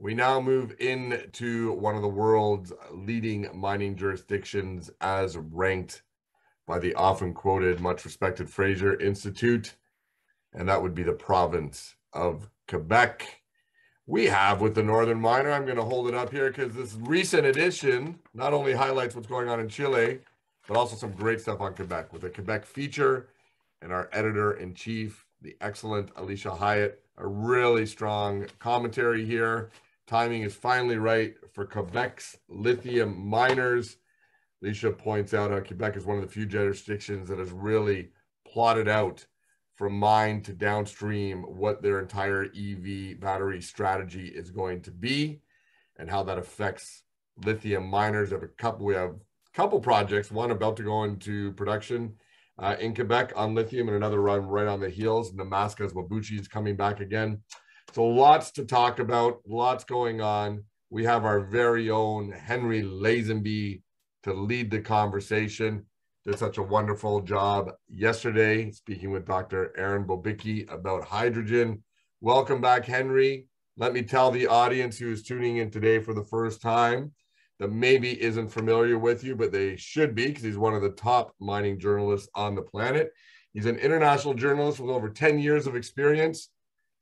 We now move into one of the world's leading mining jurisdictions as ranked by the often quoted, much respected Fraser Institute, and that would be the province of Quebec. We have with the Northern Miner, I'm going to hold it up here because this recent edition not only highlights what's going on in Chile, but also some great stuff on Quebec with a Quebec feature and our editor-in-chief, the excellent Alicia Hyatt, a really strong commentary here. Timing is finally right for Quebec's lithium miners. Alicia points out how Quebec is one of the few jurisdictions that has really plotted out from mine to downstream what their entire EV battery strategy is going to be and how that affects lithium miners. We have a couple projects, one about to go into production in Quebec on lithium and another run right on the heels. Namaska's Wabuchi is coming back again. So lots to talk about, lots going on. We have our very own Henry Lazenby to lead the conversation. Did such a wonderful job yesterday speaking with Dr. Aaron Bobicki about hydrogen. Welcome back, Henry. Let me tell the audience who is tuning in today for the first time that maybe isn't familiar with you, but they should be because he's one of the top mining journalists on the planet. He's an international journalist with over 10 years of experience.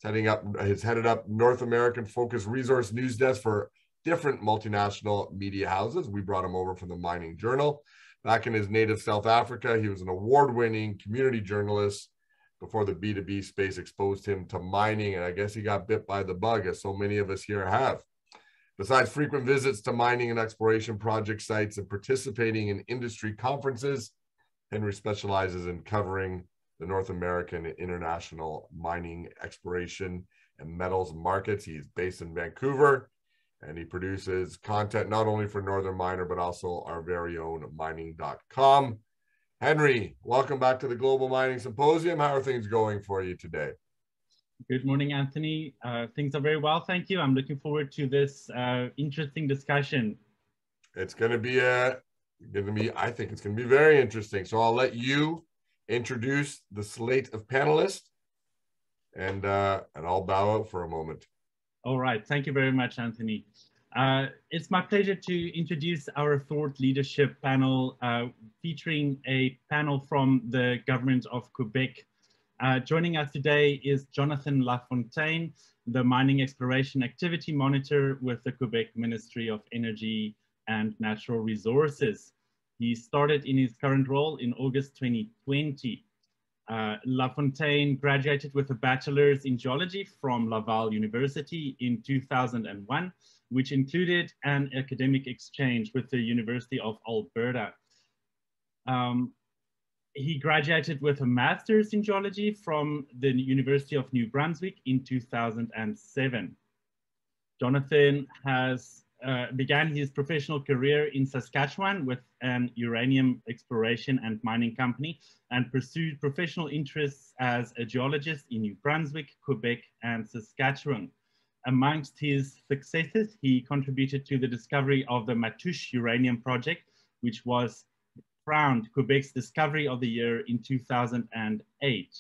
He's headed up North American focused resource news desk for different multinational media houses. We brought him over from the Mining Journal. Back in his native South Africa, he was an award-winning community journalist before the B2B space exposed him to mining, and I guess he got bit by the bug, as so many of us here have. Besides frequent visits to mining and exploration project sites and participating in industry conferences, Henry specializes in covering the North American and international mining exploration and metals markets. He's based in Vancouver, and he produces content not only for Northern Miner, but also our very own mining.com. Henry, welcome back to the Global Mining Symposium. How are things going for you today? Good morning, Anthony. Things are very well, thank you. I'm looking forward to this interesting discussion. It's going to be, I think it's going to be very interesting. So I'll let you introduce the slate of panelists, and I'll bow out for a moment. All right, thank you very much, Anthony. It's my pleasure to introduce our thought leadership panel, featuring a panel from the government of Quebec. Joining us today is Jonathan Lafontaine, the Mining Exploration Activity Monitor with the Quebec Ministry of Energy and Natural Resources. He started in his current role in August 2020. Lafontaine graduated with a bachelor's in geology from Laval University in 2001, which included an academic exchange with the University of Alberta. He graduated with a master's in geology from the University of New Brunswick in 2007. Jonathan began his professional career in Saskatchewan with an uranium exploration and mining company and pursued professional interests as a geologist in New Brunswick, Quebec, and Saskatchewan. Amongst his successes, he contributed to the discovery of the Matoush uranium project, which was crowned Quebec's Discovery of the Year in 2008.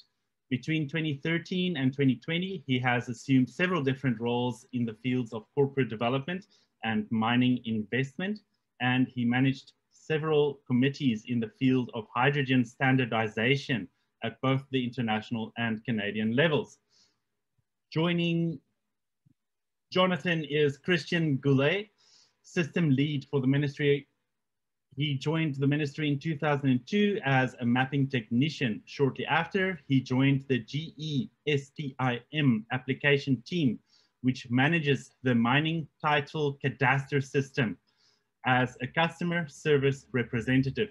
Between 2013 and 2020, he has assumed several different roles in the fields of corporate development and mining investment, and he managed several committees in the field of hydrogen standardization at both the international and Canadian levels. Joining Jonathan is Christian Goulet, system lead for the ministry. He joined the ministry in 2002 as a mapping technician. Shortly after, he joined the GESTIM application team, which manages the mining title cadastre system as a customer service representative.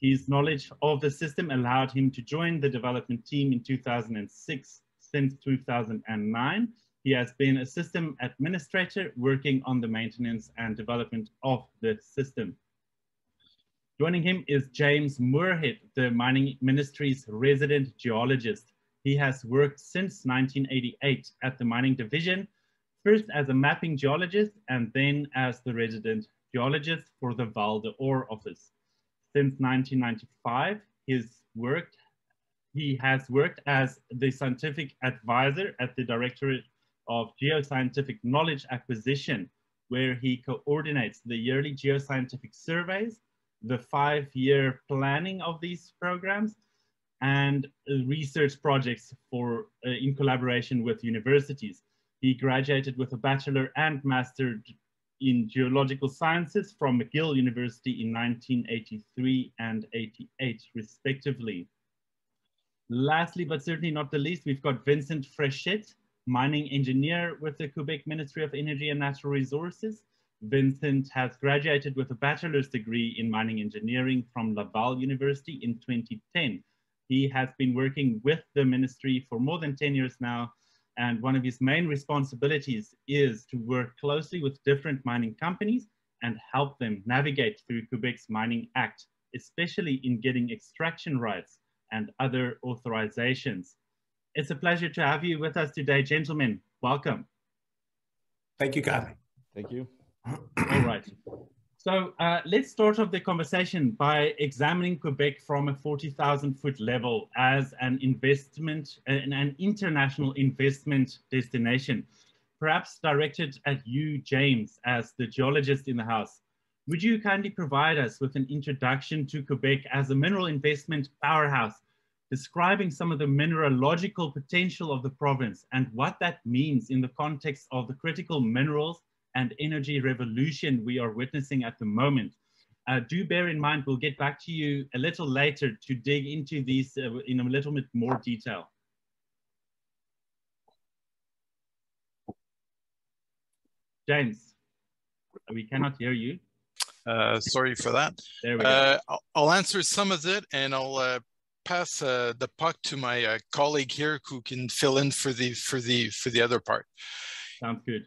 His knowledge of the system allowed him to join the development team in 2006. Since 2009, he has been a system administrator working on the maintenance and development of the system. Joining him is James Moorhead, the Mining Ministry's resident geologist. He has worked since 1988 at the Mining Division, first as a mapping geologist and then as the resident geologist for the Val d'Or office. Since 1995, he has worked as the scientific advisor at the Directorate of geoscientific knowledge acquisition, where he coordinates the yearly geoscientific surveys, the 5-year planning of these programs, and research projects for in collaboration with universities. He graduated with a bachelor and master in geological sciences from McGill University in 1983 and 88, respectively. Lastly, but certainly not the least, we've got Vincent Fréchette, mining engineer with the Quebec Ministry of Energy and Natural Resources. Vincent has graduated with a bachelor's degree in mining engineering from Laval University in 2010. He has been working with the ministry for more than 10 years now, and one of his main responsibilities is to work closely with different mining companies and help them navigate through Quebec's Mining Act, especially in getting extraction rights and other authorizations. It's a pleasure to have you with us today, gentlemen. Welcome. Thank you, Guy. Thank you. All right. So let's start off the conversation by examining Quebec from a 40,000-foot level as an investment, an international investment destination, perhaps directed at you, James, as the geologist in the house. Would you kindly provide us with an introduction to Quebec as a mineral investment powerhouse, describing some of the mineralogical potential of the province and what that means in the context of the critical minerals and energy revolution we are witnessing at the moment? Do bear in mind, we'll get back to you a little later to dig into these in a little bit more detail. James, we cannot hear you. Sorry for that. There we go. I'll answer some of it, and I'll pass the puck to my colleague here, who can fill in for the other part. Sounds good.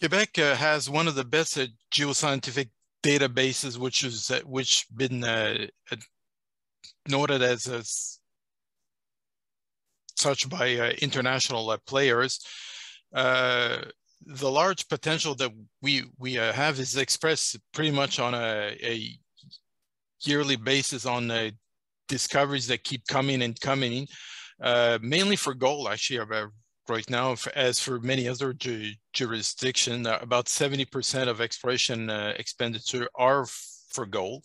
Quebec has one of the best geoscientific databases, which been noted as such by international players. The large potential that we have is expressed pretty much on a yearly basis on discoveries that keep coming and coming, mainly for gold, actually. Right now, as for many other jurisdictions, about 70% of exploration expenditure are for gold.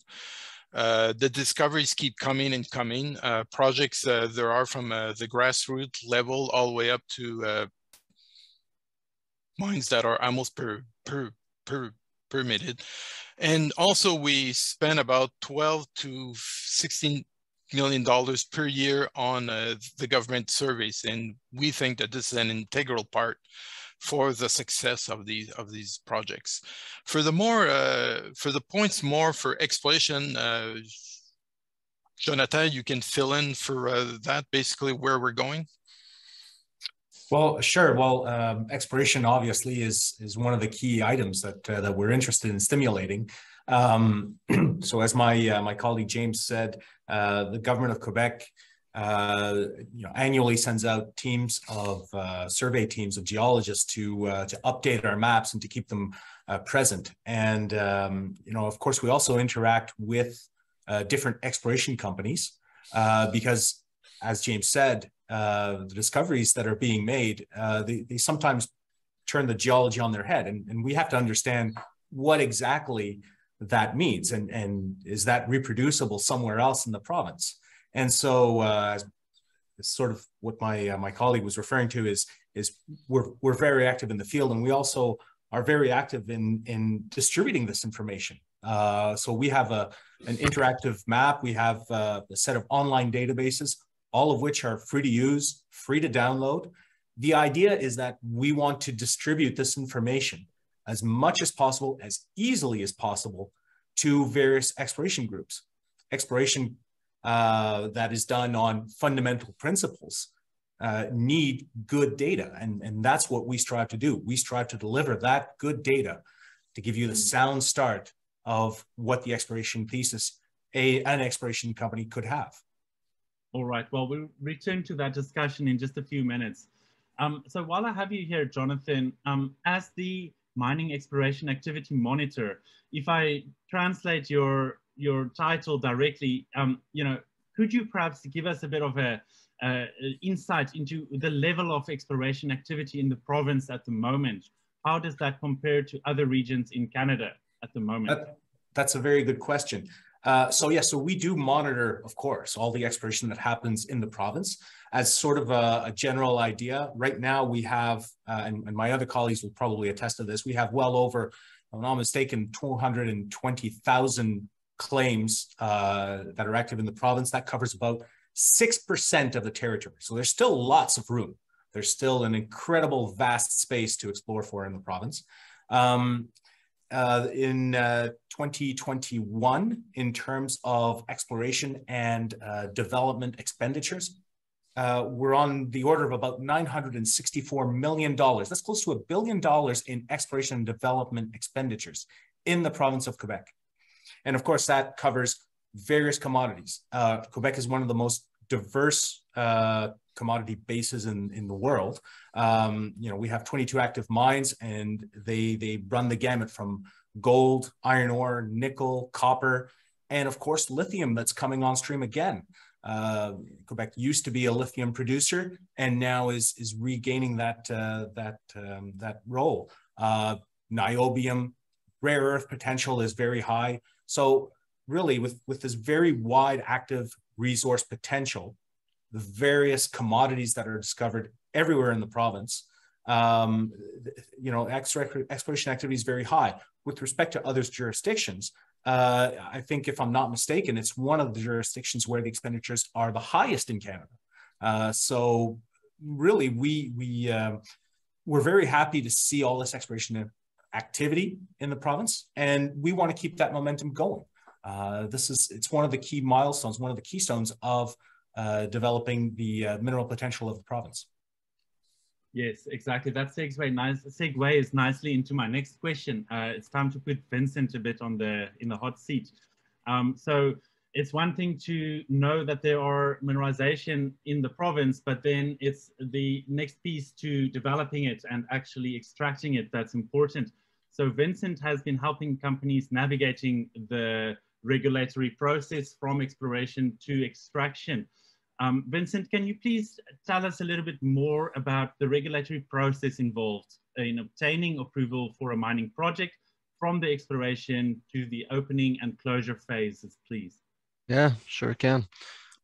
The discoveries keep coming and coming. Projects there are from the grassroots level all the way up to mines that are almost permitted. And also we spend about $12 to $16 million per year on the government surveys, and we think that this is an integral part for the success of these projects. For the points more for exploration, Jonathan, you can fill in for that, basically where we're going. Well, sure. Well, exploration obviously is one of the key items that we're interested in stimulating. So as my colleague James said, the government of Quebec annually sends out teams of survey teams of geologists to update our maps and to keep them present. And of course, we also interact with different exploration companies because, as James said, the discoveries that are being made, they sometimes turn the geology on their head, and we have to understand what exactly that means, and is that reproducible somewhere else in the province. And so sort of what my colleague was referring to is we're very active in the field, and we also are very active in distributing this information. So we have an interactive map, we have a set of online databases, all of which are free to use, free to download. The idea is that we want to distribute this information as much as possible, as easily as possible, to various exploration groups. Exploration that is done on fundamental principles need good data, and that's what we strive to do. We strive to deliver that good data to give you the sound start of what the exploration thesis an exploration company could have. All right, well, we'll return to that discussion in just a few minutes. So while I have you here, Jonathan, as the Mining Exploration Activity Monitor, if I translate your title directly, could you perhaps give us a bit of a insight into the level of exploration activity in the province at the moment? How does that compare to other regions in Canada at the moment? That's a very good question. So we do monitor, of course, all the exploration that happens in the province. As sort of a general idea, right now we have, and my other colleagues will probably attest to this, we have well over, if I'm not mistaken, 220,000 claims that are active in the province. That covers about 6% of the territory. So there's still lots of room. There's still an incredible vast space to explore for in the province. In 2021, in terms of exploration and development expenditures, we're on the order of about $964 million. That's close to $1 billion in exploration and development expenditures in the province of Quebec. And of course, that covers various commodities. Quebec is one of the most diverse commodity bases in the world. We have 22 active mines, and they run the gamut from gold, iron ore, nickel, copper, and of course, lithium that's coming on stream again. Quebec used to be a lithium producer and now is regaining that role. Niobium, rare earth potential is very high. So really, with this very wide active resource potential, the various commodities that are discovered everywhere in the province, exploration activity is very high. With respect to other jurisdictions, I think, if I'm not mistaken, it's one of the jurisdictions where the expenditures are the highest in Canada. So really, we're very happy to see all this exploration activity in the province, and we want to keep that momentum going. It's one of the key milestones, one of the keystones of developing the mineral potential of the province. Yes, exactly. That segues nicely into my next question. It's time to put Vincent a bit in the hot seat. So it's one thing to know that there are mineralization in the province, but then it's the next piece to developing it and actually extracting it that's important. So Vincent has been helping companies navigating the regulatory process from exploration to extraction. Vincent, can you please tell us a little bit more about the regulatory process involved in obtaining approval for a mining project from the exploration to the opening and closure phases, please? Yeah, sure can.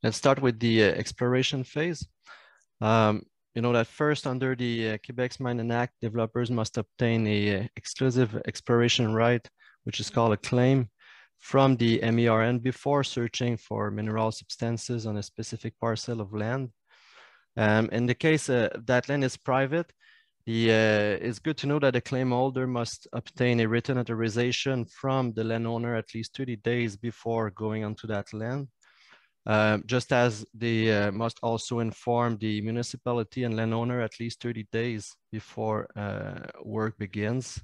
Let's start with the exploration phase. That first, under the Quebec's Mining Act, developers must obtain a exclusive exploration right, which is called a claim, from the MERN before searching for mineral substances on a specific parcel of land. In the case that land is private, it's good to know that the claim holder must obtain a written authorization from the landowner at least 30 days before going onto that land. Just as they must also inform the municipality and landowner at least 30 days before work begins.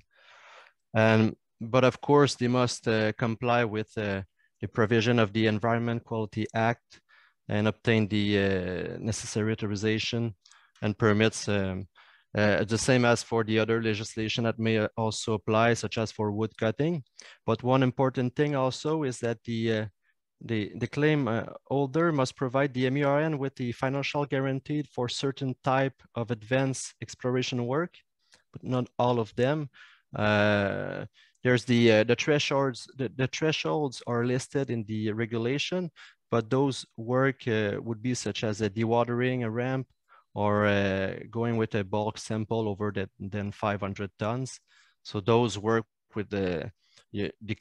But of course, they must comply with the provision of the Environment Quality Act and obtain the necessary authorization and permits, the same as for the other legislation that may also apply, such as for wood cutting. But one important thing also is that the claim holder must provide the MERN with the financial guarantee for certain type of advanced exploration work, but not all of them. There's the thresholds. The thresholds are listed in the regulation, but those work would be such as a dewatering a ramp or going with a bulk sample over than 500 tons. So those work with the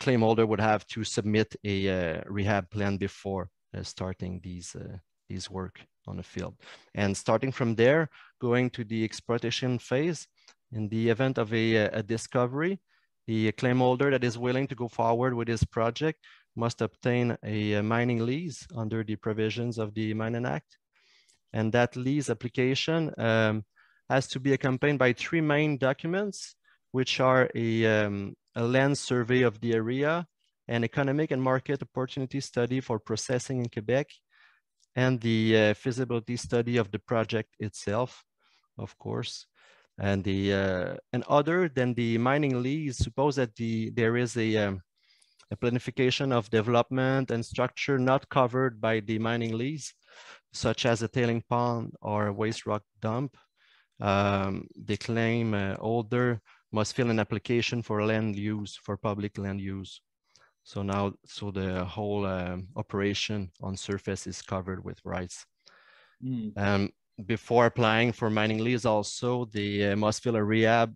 claim holder would have to submit a rehab plan before starting these work on the field. And starting from there, going to the exploitation phase, in the event of a discovery, the claim holder that is willing to go forward with his project must obtain a mining lease under the provisions of the Mining Act. And that lease application has to be accompanied by 3 main documents, which are a land survey of the area, an economic and market opportunity study for processing in Quebec, and the feasibility study of the project itself, of course. And other than the mining lease, suppose that there is a a planification of development and structure not covered by the mining lease, such as a tailing pond or a waste rock dump. The claim holder must fill an application for land use, for public land use. So now, the whole operation on surface is covered with rights. Before applying for mining lease, also they must fill a rehab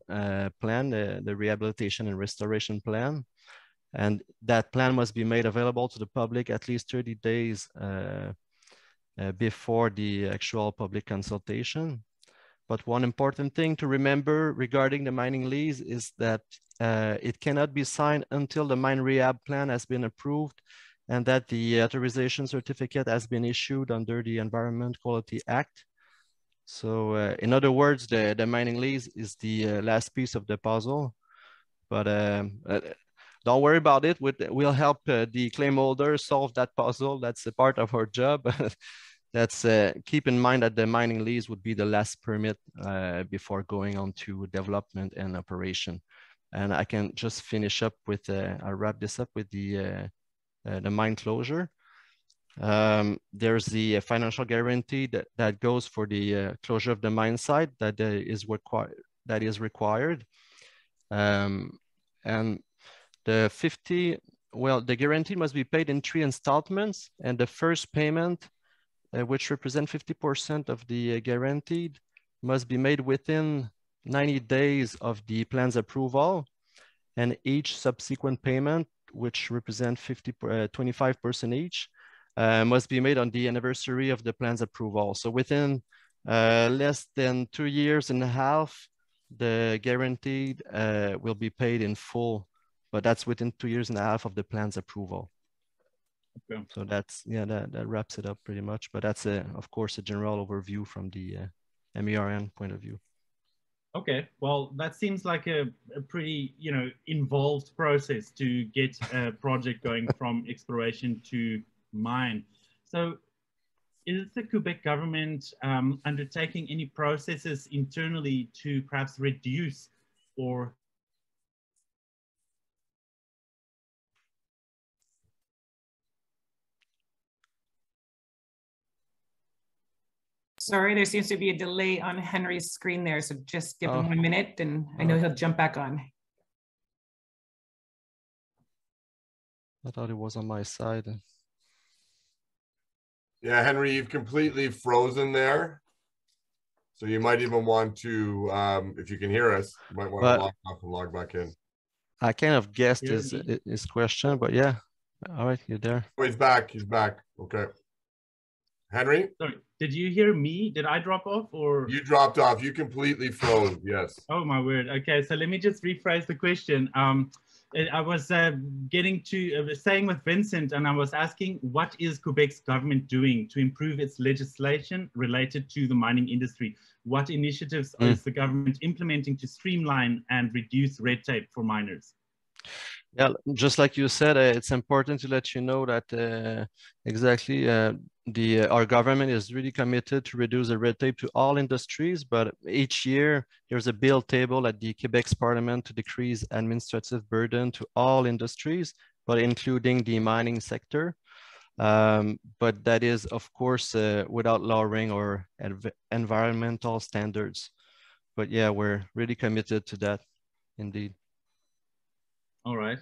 plan, the rehabilitation and restoration plan. And that plan must be made available to the public at least 30 days before the actual public consultation. But one important thing to remember regarding the mining lease is that it cannot be signed until the mine rehab plan has been approved and that the authorization certificate has been issued under the Environment Quality Act. So in other words, the mining lease is the last piece of the puzzle. But don't worry about it. We'll help the claim holder solve that puzzle. That's a part of our job. That's keep in mind that the mining lease would be the last permit before going on to development and operation. And I can just finish up with, I'll wrap this up with the mine closure. There's the financial guarantee that goes for the closure of the mine site that is required. And the guarantee must be paid in 3 installments, and the first payment, which represent 50% of the guaranteed, must be made within 90 days of the plan's approval, and each subsequent payment, which represent 25% each, must be made on the anniversary of the plan's approval. So within less than 2.5 years, the guaranteed will be paid in full, but that's within 2.5 years of the plan's approval. Okay. So that's, yeah, that wraps it up pretty much, but that's of course a general overview from the MERN point of view. Okay, well, that seems like a pretty, involved process to get a project going from exploration to mine. So is the Quebec government undertaking any processes internally to perhaps reduce or Sorry, there seems to be a delay on Henry's screen there, so just give him 1 minute and I know he'll jump back on. I thought it was on my side. Yeah, Henry, you've completely frozen there. So you might even want to, if you can hear us, you might want to log off and log back in. I kind of guessed his question, but yeah. All right, you're there. Oh, he's back. He's back. Okay. Henry? Sorry, did you hear me? Did I drop off or? You dropped off. You completely froze. Yes. Oh my word. Okay, so let me just rephrase the question. I was saying with Vincent, and I was asking, what is Quebec's government doing to improve its legislation related to the mining industry? What initiatives is the government implementing to streamline and reduce red tape for miners? Yeah, just like you said, it's important to let you know that our government is really committed to reduce the red tape to all industries, but each year there's a bill table at the Quebec's parliament to decrease administrative burden to all industries, but including the mining sector. But that is, of course, without lowering our environmental standards. But yeah, we're really committed to that, indeed. All right.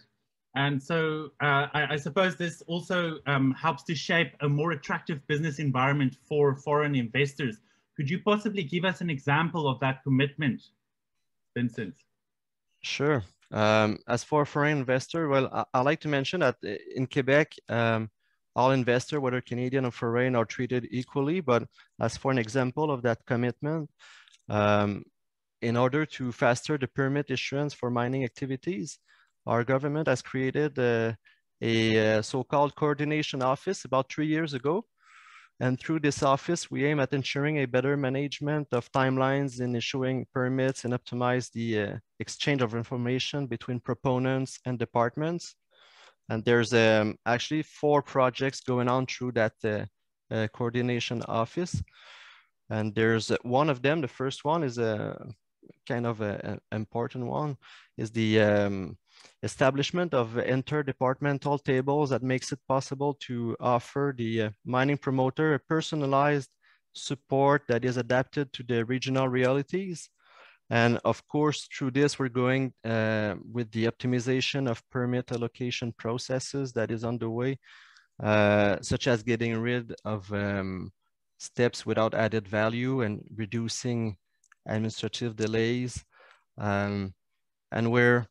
And so I suppose this also helps to shape a more attractive business environment for foreign investors. Could you possibly give us an example of that commitment, Vincent? Sure. As for foreign investor, well, I like to mention that in Quebec, all investors, whether Canadian or foreign, are treated equally. But as for an example of that commitment, in order to faster the permit issuance for mining activities, our government has created a so-called coordination office about 3 years ago. And through this office, we aim at ensuring a better management of timelines in issuing permits and optimize the exchange of information between proponents and departments. And there's actually 4 projects going on through that coordination office. And there's one of them, the first one is a kind of an important one, is the establishment of interdepartmental tables that makes it possible to offer the mining promoter a personalized support that is adapted to the regional realities. And of course, through this, we're going with the optimization of permit allocation processes that is underway, such as getting rid of steps without added value and reducing administrative delays. And we're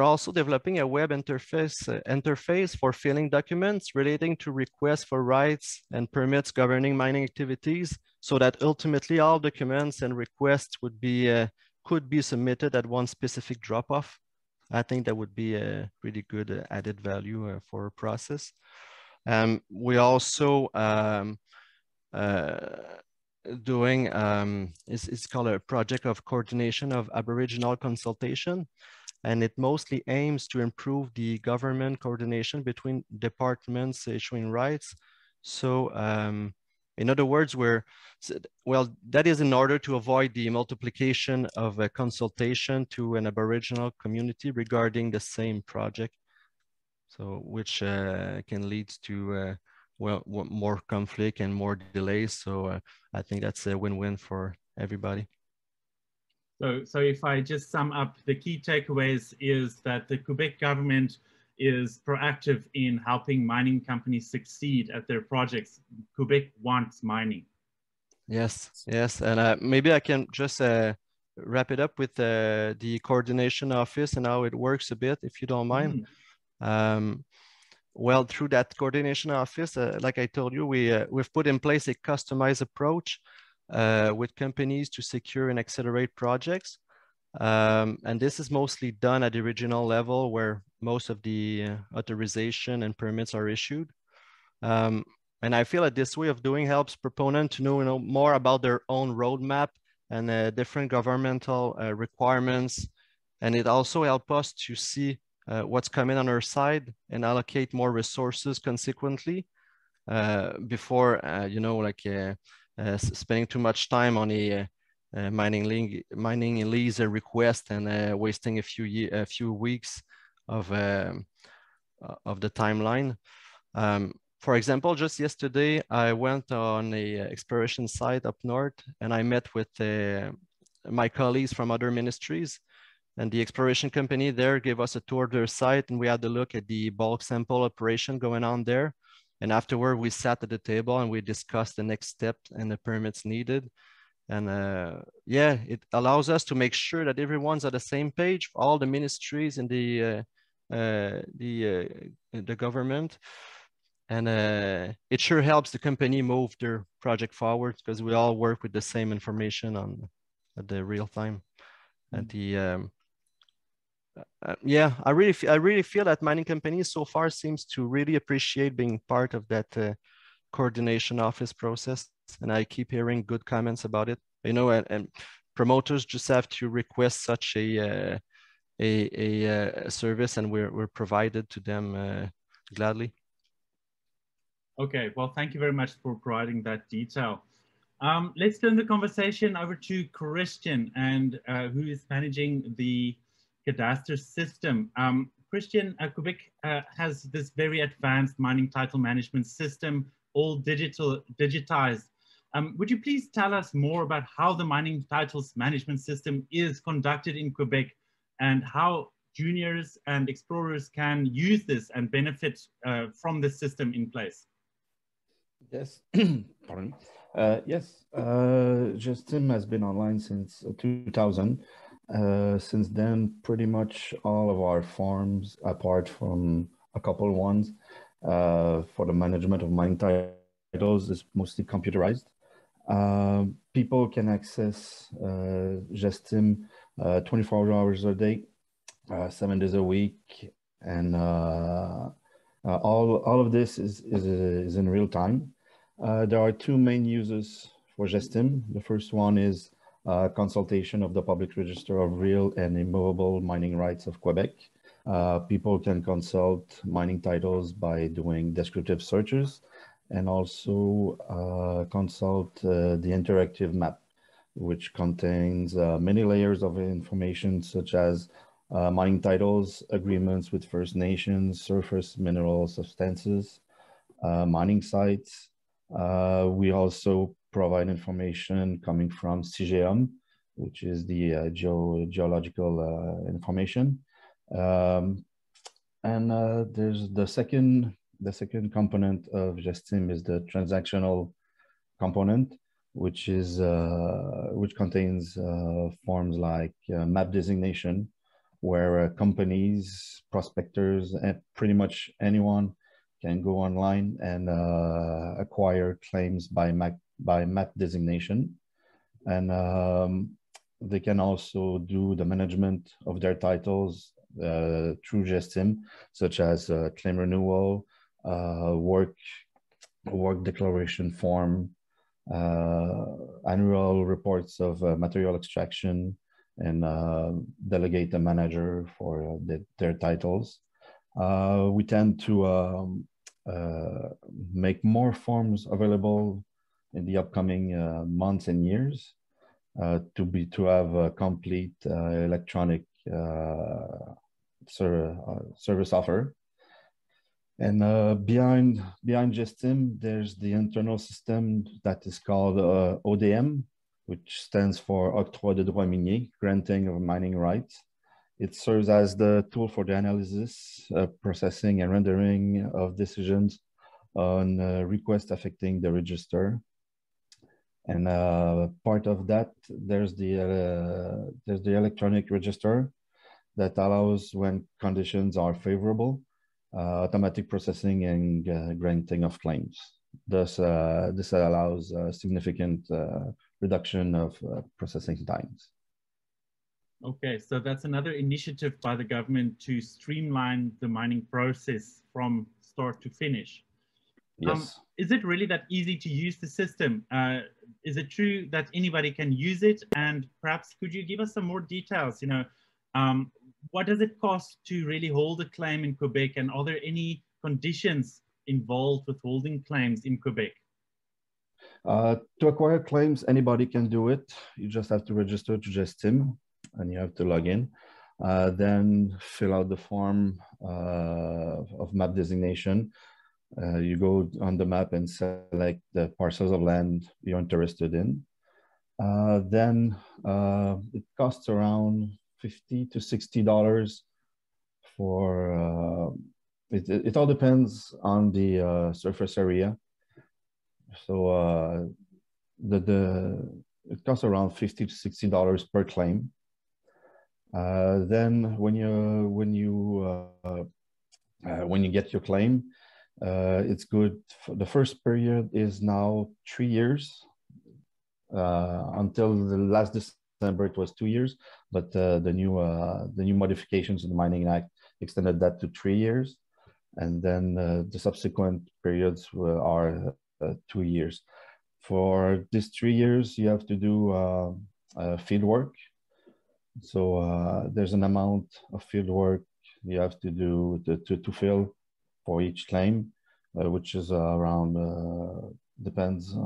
also developing a web interface for filling documents relating to requests for rights and permits governing mining activities, so that ultimately all documents and requests would be could be submitted at one specific drop-off. I think that would be a really good added value for a process. We also doing it's called a project of coordination of Aboriginal consultation, and it mostly aims to improve the government coordination between departments issuing rights. So in other words, that is in order to avoid the multiplication of a consultation to an Aboriginal community regarding the same project, so which can lead to more conflict and more delays. So I think that's a win-win for everybody. So if I just sum up, the key takeaways is that the Quebec government is proactive in helping mining companies succeed at their projects. Quebec wants mining. Yes, yes. And maybe I can just wrap it up with the coordination office and how it works a bit, if you don't mind. Well, through that coordination office, like I told you, we've put in place a customized approach with companies to secure and accelerate projects. And this is mostly done at the regional level, where most of the authorization and permits are issued. And I feel that this way of doing helps proponents to know more about their own roadmap and different governmental requirements. And it also helps us to see what's coming on our side and allocate more resources consequently before, spending too much time on a mining lease request and wasting a few weeks of the timeline. For example, just yesterday, I went on a exploration site up north, and I met with my colleagues from other ministries, and the exploration company there gave us a tour of their site, and we had a look at the bulk sample operation going on there. And afterward, we sat at the table and we discussed the next step and the permits needed. And yeah, it allows us to make sure that everyone's at the same page, all the ministries and the government. And it sure helps the company move their project forward, because we all work with the same information at the real time. At the yeah, I really feel that mining companies so far seems to really appreciate being part of that coordination office process, and I keep hearing good comments about it. And promoters just have to request such a service, and we're provided to them gladly. Okay, well, thank you very much for providing that detail. Let's turn the conversation over to Christian, and who is managing the cadastre system. Christian, Quebec has this very advanced mining title management system, all digitized. Would you please tell us more about how the mining titles management system is conducted in Quebec, and how juniors and explorers can use this and benefit from the system in place? Yes, pardon. Yes, Gestim has been online since 2000. Since then, pretty much all of our farms, apart from a couple ones, for the management of mining titles, is mostly computerized. People can access Gestim 24 hours a day, 7 days a week, and all of this is in real time. There are two main uses for Gestim. The first one is consultation of the public register of real and immovable mining rights of Quebec. People can consult mining titles by doing descriptive searches, and also consult the interactive map, which contains many layers of information, such as mining titles, agreements with First Nations, surface mineral substances, mining sites. We also provide information coming from CGM, which is the geological information. There's the second component of GESTIM is the transactional component, which is which contains forms like map designation, where companies, prospectors, and pretty much anyone can go online and acquire claims by map designation, and they can also do the management of their titles through GESTIM, such as claim renewal, work declaration form, annual reports of material extraction, and delegate a manager for their titles. We tend to make more forms available in the upcoming months and years to have a complete electronic service offer. And behind GESTIM, there's the internal system that is called ODM, which stands for Octroi de droit minier, granting of mining rights. It serves as the tool for the analysis, processing, and rendering of decisions on requests affecting the register. And part of that, there's the electronic register that allows, when conditions are favorable, automatic processing and granting of claims. Thus, this allows a significant reduction of processing times. Okay, so that's another initiative by the government to streamline the mining process from start to finish. Yes. Is it really that easy to use the system? Is it true that anybody can use it? And perhaps could you give us some more details? You know, what does it cost to really hold a claim in Quebec? And are there any conditions involved with holding claims in Quebec? To acquire claims, anybody can do it. You just have to register to GESTIM and you have to log in. Then fill out the form of map designation. You go on the map and select the parcels of land you're interested in. Then it costs around $50 to $60 for, it all depends on the surface area. So it costs around $50 to $60 per claim. Then when you get your claim, it's good. The first period is now 3 years. Until the last December, it was 2 years, but the new modifications in the Mining Act extended that to 3 years, and then the subsequent periods are 2 years. For these 3 years, you have to do field work. So there's an amount of field work you have to do to fill for each claim, which is around, depends,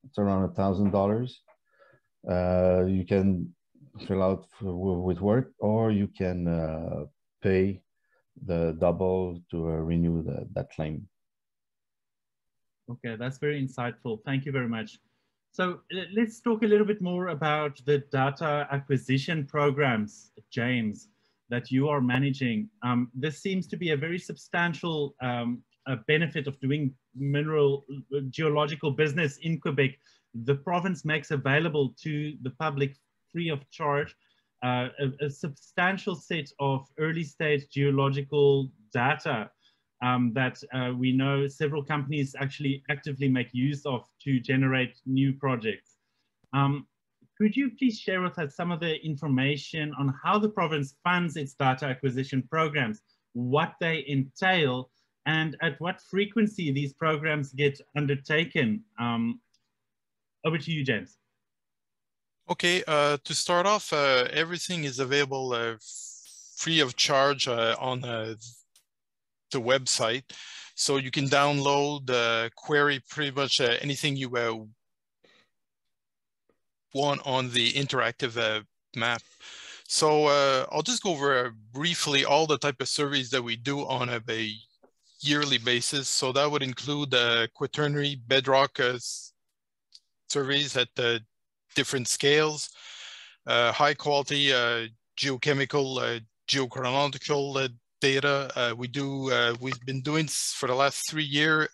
it's around $1,000. You can fill out with work, or you can pay the double to renew that claim. Okay, that's very insightful. Thank you very much. So let's talk a little bit more about the data acquisition programs, James, that you are managing. This seems to be a very substantial benefit of doing geological business in Quebec. The province makes available to the public free of charge a substantial set of early stage geological data that we know several companies actually actively make use of to generate new projects. Could you please share with us some of the information on how the province funds its data acquisition programs, what they entail, and at what frequency these programs get undertaken? Over to you, James. Okay, to start off, everything is available free of charge on the website. So you can download, query pretty much anything you want on the interactive map. So I'll just go over briefly all the type of surveys that we do on a yearly basis. So that would include quaternary bedrock surveys at different scales, high quality geochemical, geochronological data. We've been doing for the last 3 years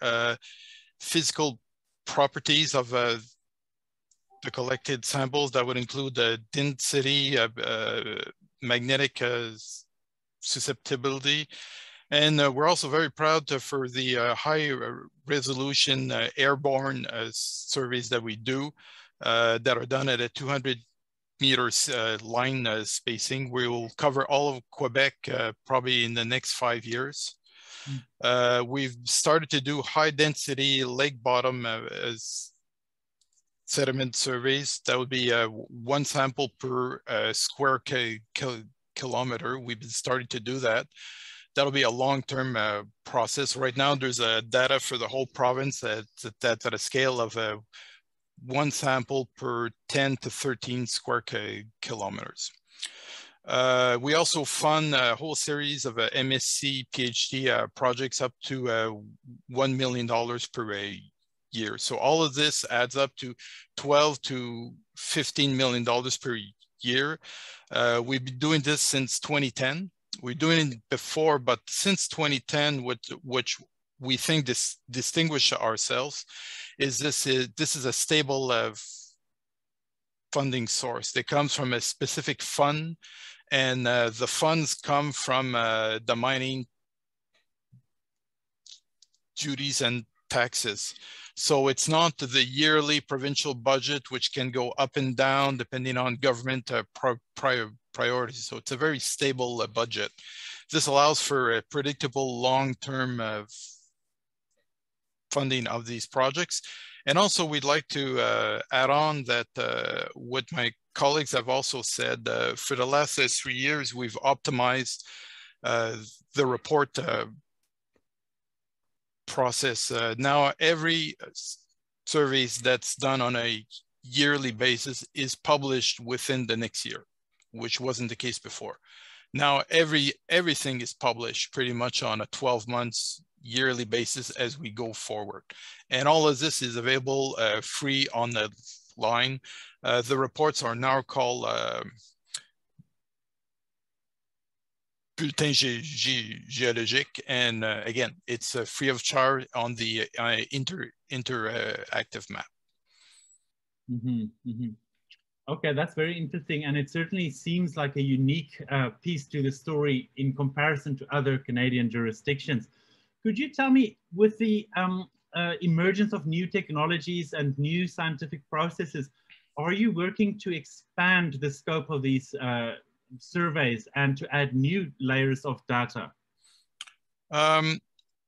physical properties of the collected samples. That would include density, magnetic susceptibility. And we're also very proud for the high resolution airborne surveys that we do that are done at a 200 meters line spacing. We will cover all of Quebec probably in the next 5 years. We've started to do high density lake bottom sediment surveys. That would be 1 sample per square kilometer. We've been starting to do that. That'll be a long-term process. Right now, there's data for the whole province that's at a scale of 1 sample per 10 to 13 square kilometers. We also fund a whole series of MSc, PhD projects up to $1 million per year. So all of this adds up to $12 to $15 million per year. We've been doing this since 2010. We're doing it before, but since 2010, which we think distinguish ourselves, is this is a stable funding source that comes from a specific fund, and the funds come from the mining duties and taxes. So it's not the yearly provincial budget, which can go up and down depending on government priorities. So it's a very stable budget. This allows for a predictable long-term funding of these projects. And also we'd like to add on that what my colleagues have also said, for the last 3 years, we've optimized the report process. Now every surveys that's done on a yearly basis is published within the next year, which wasn't the case before. Now everything is published pretty much on a 12 months yearly basis as we go forward. And all of this is available free on the line. The reports are now called Bulletin Geologique, and again, it's free of charge on the interactive map. Okay, that's very interesting, and it certainly seems like a unique piece to the story in comparison to other Canadian jurisdictions. Could you tell me, with the emergence of new technologies and new scientific processes, are you working to expand the scope of these surveys and to add new layers of data?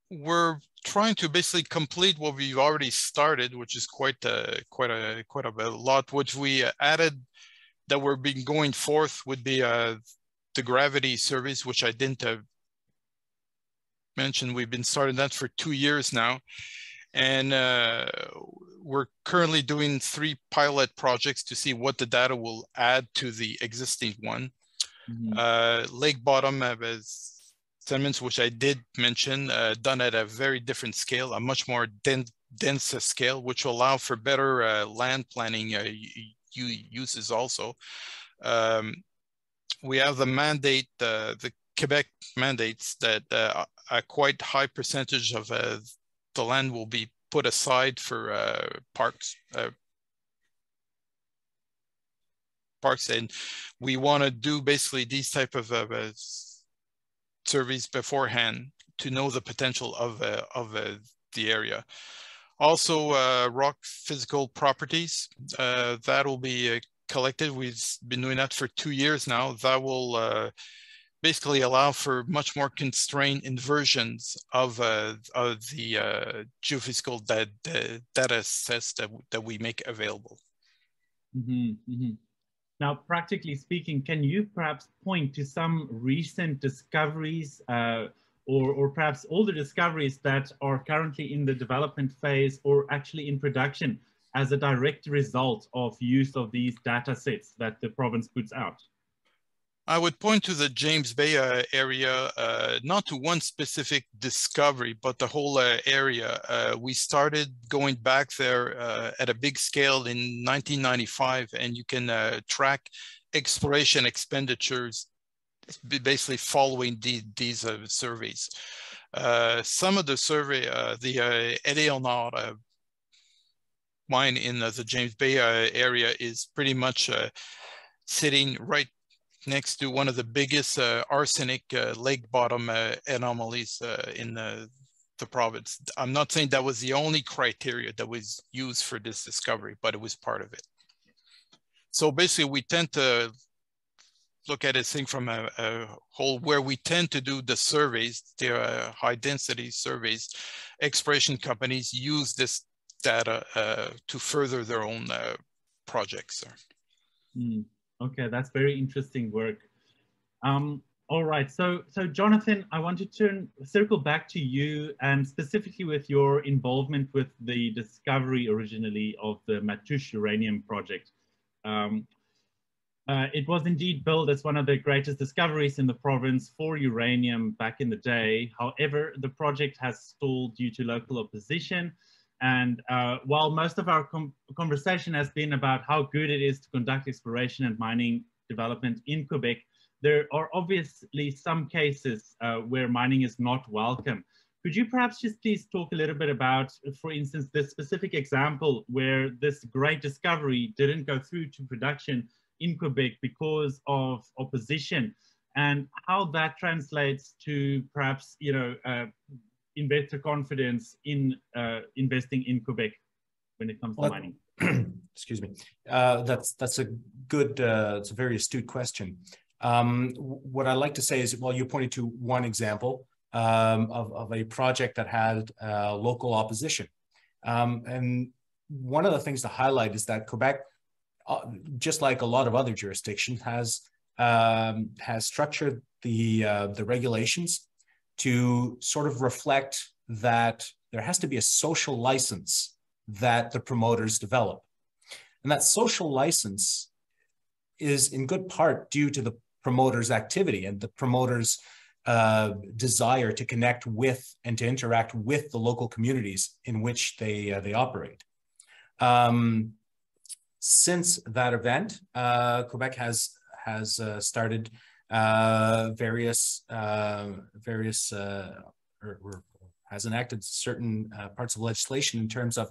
We're trying to basically complete what we've already started, which is quite a lot. What we added that we're been going forth would be the gravity surveys, which I didn't mention. We've been starting that for 2 years now, and we're currently doing 3 pilot projects to see what the data will add to the existing one. Lake bottom sediments, which I did mention, done at a very different scale, a much more dense scale, which will allow for better land planning uses also. We have the mandate, the Quebec mandates that a quite high percentage of the land will be put aside for parks, and we want to do basically these type of surveys beforehand to know the potential of the area. Also, rock physical properties that will be collected. We've been doing that for 2 years now. That will basically allow for much more constrained inversions of the geophysical data sets that we make available. Now, practically speaking, can you perhaps point to some recent discoveries or perhaps all the discoveries that are currently in the development phase or actually in production as a direct result of use of these data sets that the province puts out? I would point to the James Bay area, not to one specific discovery, but the whole area. We started going back there at a big scale in 1995, and you can track exploration expenditures basically following these surveys. Some of the survey, the Eleanor mine in the James Bay area is pretty much sitting right next to one of the biggest arsenic lake bottom anomalies in the province. I'm not saying that was the only criteria that was used for this discovery, but it was part of it. So basically, we tend to look at this thing from a whole, where we tend to do the surveys, the high density surveys. Exploration companies use this data to further their own projects. Okay, that's very interesting work. All right, so Jonathan, I wanted to circle back to you, and specifically with your involvement with the discovery originally of the Matoush uranium project. It was indeed billed as one of the greatest discoveries in the province for uranium back in the day. However, the project has stalled due to local opposition. And while most of our conversation has been about how good it is to conduct exploration and mining development in Quebec, there are obviously some cases where mining is not welcome. Could you perhaps just please talk a little bit about, for instance, this specific example where this great discovery didn't go through to production in Quebec because of opposition, and how that translates to perhaps, you know, investor confidence in investing in Quebec when it comes to mining? Excuse me. That's a good, it's a very astute question. What I like to say is, well, you pointed to one example of a project that had local opposition. And one of the things to highlight is that Quebec, just like a lot of other jurisdictions, has structured the regulations to sort of reflect that there has to be a social license that the promoters develop. And that social license is in good part due to the promoters' activity and the promoters' desire to connect with and to interact with the local communities in which they operate. Since that event, Quebec has started various has enacted certain parts of legislation in terms of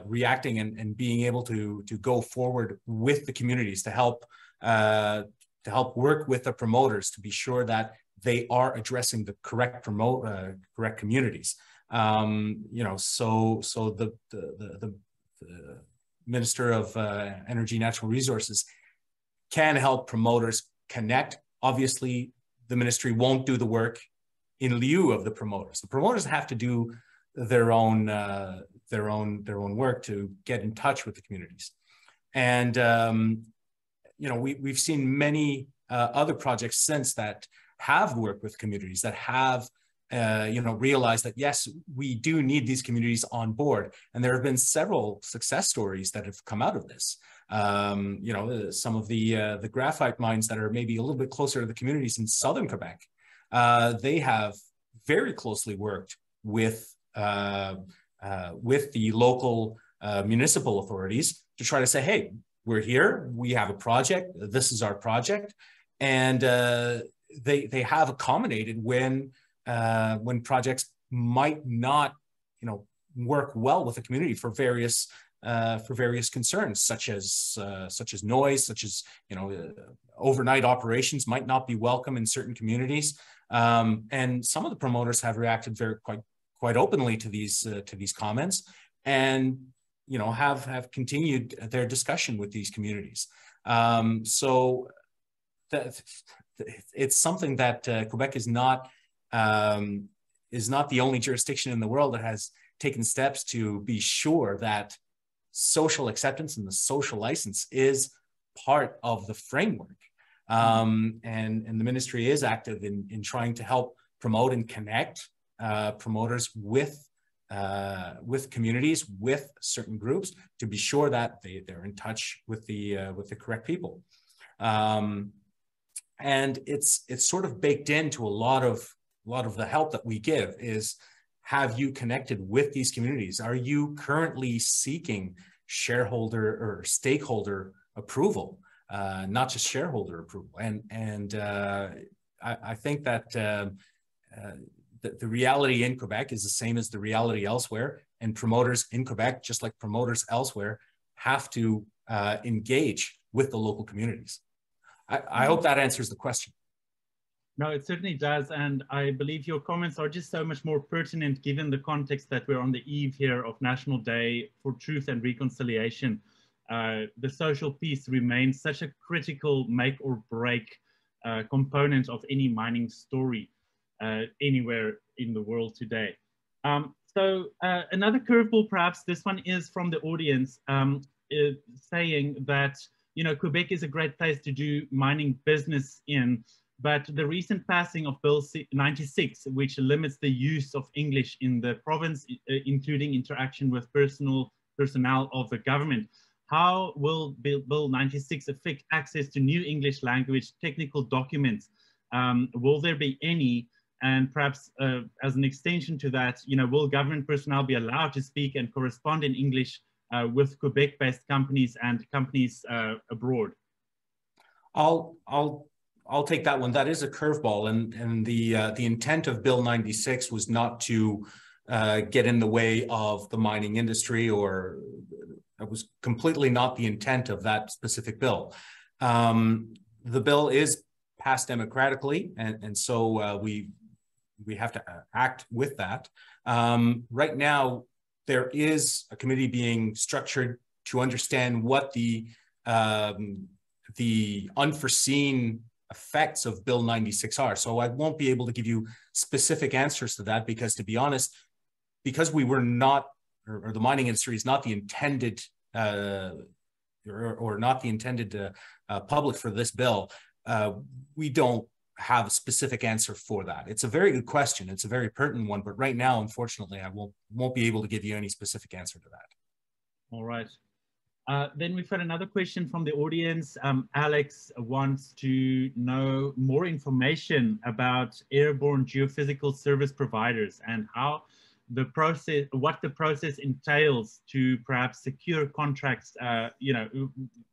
reacting and being able to go forward with the communities to help work with the promoters to be sure that they are addressing the correct communities. You know, so the Minister of Energy, Natural Resources can help promoters connect. Obviously, the ministry won't do the work in lieu of the promoters. The promoters have to do their own work to get in touch with the communities. And you know, we've seen many other projects since that have worked with communities, that have you know, realized that yes, we do need these communities on board. And there have been several success stories that have come out of this. You know, some of the graphite mines that are maybe a little bit closer to the communities in southern Quebec, they have very closely worked with the local municipal authorities to try to say, hey, we're here, we have a project, this is our project. And they have accommodated when projects might not, you know, work well with the community for various concerns, such as noise, such as, you know, overnight operations might not be welcome in certain communities. And some of the promoters have reacted quite openly to these comments, and, you know, have continued their discussion with these communities. So it's something that Quebec is not the only jurisdiction in the world that has taken steps to be sure that social acceptance and the social license is part of the framework. And the ministry is active in trying to help promote and connect promoters with communities, with certain groups, to be sure that they're in touch with the correct people. And it's sort of baked into a lot of the help that we give is, have you connected with these communities? Are you currently seeking shareholder or stakeholder approval, not just shareholder approval? And I think that the reality in Quebec is the same as the reality elsewhere, and promoters in Quebec, just like promoters elsewhere, have to engage with the local communities. I hope that answers the question. No, it certainly does. And I believe your comments are just so much more pertinent given the context that we're on the eve here of National Day for Truth and Reconciliation. The social piece remains such a critical make or break component of any mining story anywhere in the world today. So another curveball, perhaps this one is from the audience, saying that, you know, Quebec is a great place to do mining business in, but the recent passing of Bill 96, which limits the use of English in the province, including interaction with personnel of the government. How will Bill 96 affect access to new English language technical documents? Will there be any? And perhaps as an extension to that, you know, will government personnel be allowed to speak and correspond in English with Quebec-based companies and companies abroad? I'll take that one. That is a curveball, and the intent of Bill 96 was not to get in the way of the mining industry, or it was completely not the intent of that specific bill. The bill is passed democratically, and so we have to act with that. Right now, there is a committee being structured to understand what the unforeseen effects of Bill 96 are. So I won't be able to give you specific answers to that, because, to be honest, because we were not, or the mining industry is not the intended or not the intended public for this bill, we don't have a specific answer for that. It's a very good question. It's a very pertinent one, but right now, unfortunately, I won't be able to give you any specific answer to that. All right. Then we've got another question from the audience. Alex wants to know more information about airborne geophysical service providers and how the process, what the process entails to perhaps secure contracts, you know,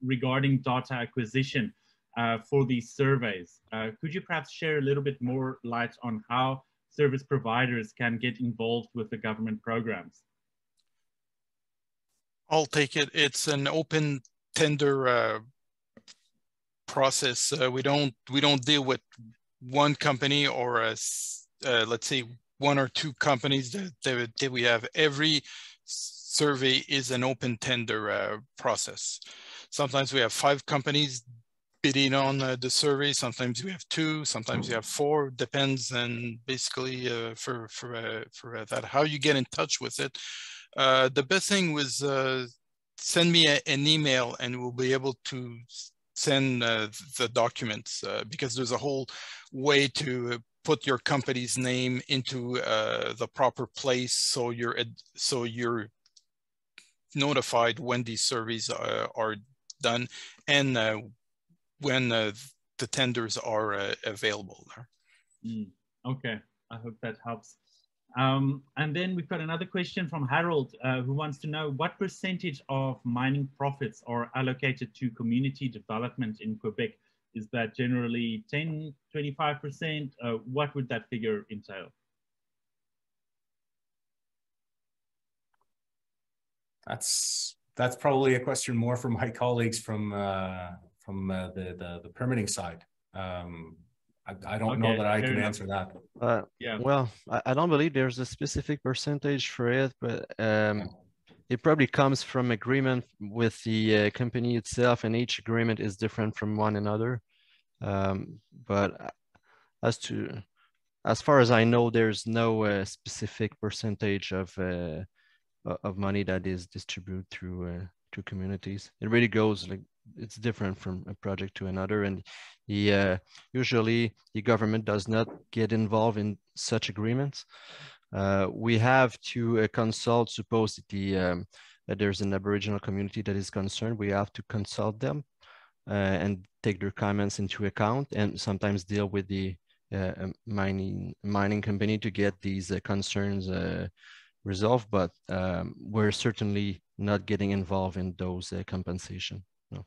regarding data acquisition for these surveys. Could you perhaps share a little bit more light on how service providers can get involved with the government programs? I'll take it. It's an open tender process. We don't deal with one company or let's say one or two companies that we have. Every survey is an open tender process. Sometimes we have 5 companies bidding on the survey. Sometimes we have 2. Sometimes we have 4. Depends, and basically for that, how you get in touch with it. The best thing was send me an email, and we'll be able to send the documents, because there's a whole way to put your company's name into the proper place, so you're notified when these surveys are done, and when the tenders are available there. Okay, I hope that helps. And then we've got another question from Harold, who wants to know what percentage of mining profits are allocated to community development in Quebec. Is that generally 10, 25%? What would that figure entail? That's probably a question more for my colleagues from the permitting side. I don't know that I can answer that. Yeah. Well, I don't believe there's a specific percentage for it, but it probably comes from agreement with the company itself, and each agreement is different from one another. But as far as I know, there's no specific percentage of money that is distributed through to communities. It really goes like, it's different from a project to another, and usually the government does not get involved in such agreements. We have to consult, suppose that there's an Aboriginal community that is concerned, we have to consult them and take their comments into account, and sometimes deal with the mining company to get these concerns resolved. But we're certainly not getting involved in those compensation. No.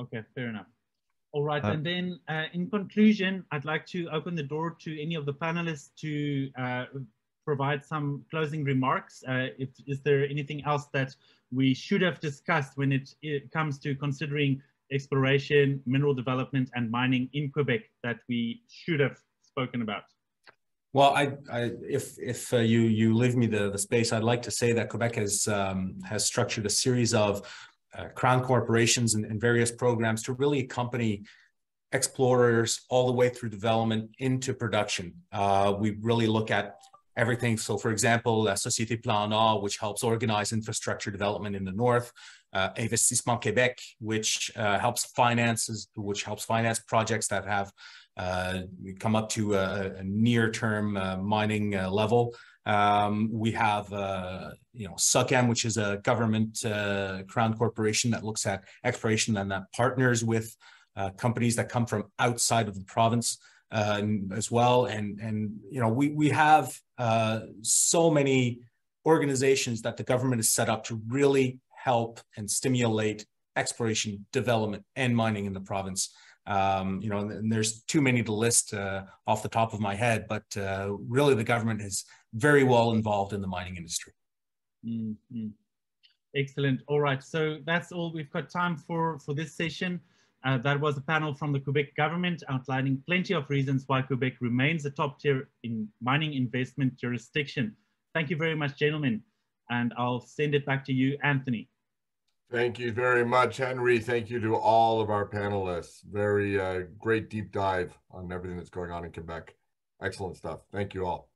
Okay, fair enough. All right, and then in conclusion, I'd like to open the door to any of the panelists to provide some closing remarks. Is there anything else that we should have discussed when it comes to considering exploration, mineral development, and mining in Quebec that we should have spoken about? Well, if you leave me the space, I'd like to say that Quebec has structured a series of crown corporations and various programs to really accompany explorers all the way through development into production. We really look at everything. So, for example, La Société Plan Nord, which helps organize infrastructure development in the north, Investissement Québec, which helps finance projects that have come up to a near-term mining level. We have, SOCAM, which is a government crown corporation that looks at exploration and that partners with companies that come from outside of the province as well. And we have so many organizations that the government has set up to really help and stimulate exploration, development, and mining in the province. And there's too many to list off the top of my head, but really the government is very well involved in the mining industry. Mm-hmm. Excellent. All right, so that's all we've got time for this session. That was a panel from the Quebec government outlining plenty of reasons why Quebec remains a top tier in mining investment jurisdiction. Thank you very much, gentlemen. And I'll send it back to you, Anthony. Thank you very much, Henry. Thank you to all of our panelists. Very great deep dive on everything that's going on in Quebec. Excellent stuff. Thank you all.